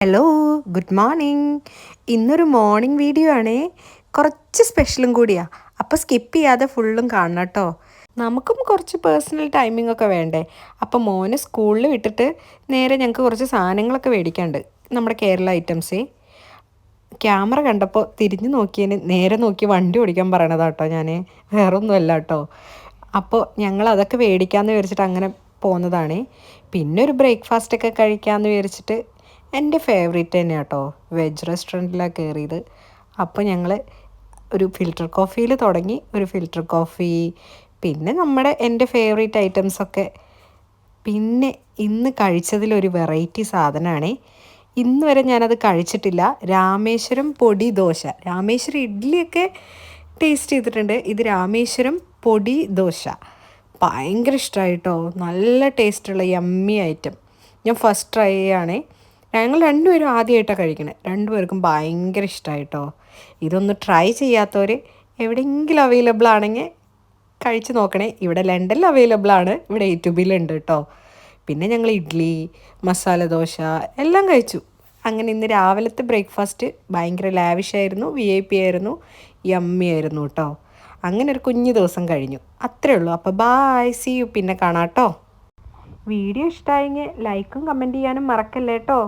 Hello, good morning. ഇന്നൊരു morning video ആണേ. കുറച്ച് സ്പെഷ്യലും കൂടിയാ. അപ്പോൾ സ്കിപ്പ് ചെയ്യാതെ ഫുള്ളും കാണണം കേട്ടോ. നമുക്കും കുറച്ച് പേഴ്സണൽ ടൈമിംഗ് ഒക്കെ വേണ്ടേ. അപ്പോൾ മോനെ സ്കൂളിൽ വിട്ടിട്ട് നേരെ ഞങ്ങൾക്ക് കുറച്ച് സാധനങ്ങളൊക്കെ മേടിക്കാണ്ട്, നമ്മുടെ കേരള ഐറ്റംസേ. ക്യാമറ കണ്ടപ്പോൾ തിരിഞ്ഞു നോക്കിയതിന് നേരെ നോക്കി വണ്ടി ഓടിക്കാൻ പറയണതാ കേട്ടോ ഞാൻ, വേറൊന്നുമല്ല കേട്ടോ. അപ്പോൾ ഞങ്ങൾ അതൊക്കെ മേടിക്കാമെന്ന് വിചാരിച്ചിട്ട് അങ്ങനെ പോകുന്നതാണേ. പിന്നെ ഒരു ബ്രേക്ക്ഫാസ്റ്റൊക്കെ കഴിക്കാമെന്ന് വിചാരിച്ചിട്ട് എൻ്റെ ഫേവറേറ്റ് തന്നെയാണ് കേട്ടോ, വെജ് റെസ്റ്റോറൻറ്റിലാണ് കയറിയത്. അപ്പോൾ ഞങ്ങൾ ഒരു ഫിൽറ്റർ കോഫിയിൽ തുടങ്ങി, ഒരു ഫിൽറ്റർ കോഫി, പിന്നെ എൻ്റെ ഫേവറേറ്റ് ഐറ്റംസൊക്കെ. പിന്നെ ഇന്ന് കഴിച്ചതിലൊരു വെറൈറ്റി സാധനമാണേ. ഇന്ന് വരെ ഞാനത് കഴിച്ചിട്ടില്ല. രാമേശ്വരം പൊടി ദോശ. രാമേശ്വരം ഇഡ്ഡലിയൊക്കെ ടേസ്റ്റ് ചെയ്തിട്ടുണ്ട്. ഇത് രാമേശ്വരം പൊടി ദോശ ഭയങ്കര ഇഷ്ടമായിട്ടോ. നല്ല ടേസ്റ്റുള്ള യമ്മി ഐറ്റം. ഞാൻ ഫസ്റ്റ് ട്രൈ ചെയ്യുകയാണേ. ഞങ്ങൾ രണ്ടുപേരും ആദ്യമായിട്ടാണ് കഴിക്കണേ. രണ്ടുപേർക്കും ഭയങ്കര ഇഷ്ടമായിട്ടോ. ഇതൊന്ന് ട്രൈ ചെയ്യാത്തവർ എവിടെയെങ്കിലും അവൈലബിൾ ആണെങ്കിൽ കഴിച്ച് നോക്കണേ. ഇവിടെ ലണ്ടനിൽ അവൈലബിൾ ആണ്, ഇവിടെ യൂട്യൂബിലുണ്ട് കേട്ടോ. പിന്നെ ഞങ്ങൾ ഇഡ്ഡലി, മസാല ദോശ എല്ലാം കഴിച്ചു. അങ്ങനെ ഇന്ന് രാവിലത്തെ ബ്രേക്ക്ഫാസ്റ്റ് ഭയങ്കര ലാവിഷായിരുന്നു, VIP ആയിരുന്നു, യമ്മി ആയിരുന്നു കേട്ടോ. അങ്ങനെ ഒരു കുഞ്ഞു ദിവസം കഴിഞ്ഞു. അത്രേ ഉള്ളൂ. അപ്പോൾ ബായ്, സീ യു. പിന്നെ കാണാം കേട്ടോ. വീഡിയോ ഇഷ്ടമായെങ്കിൽ ലൈക്കും കമൻറ്റ് ചെയ്യാനും മറക്കല്ലേ കേട്ടോ.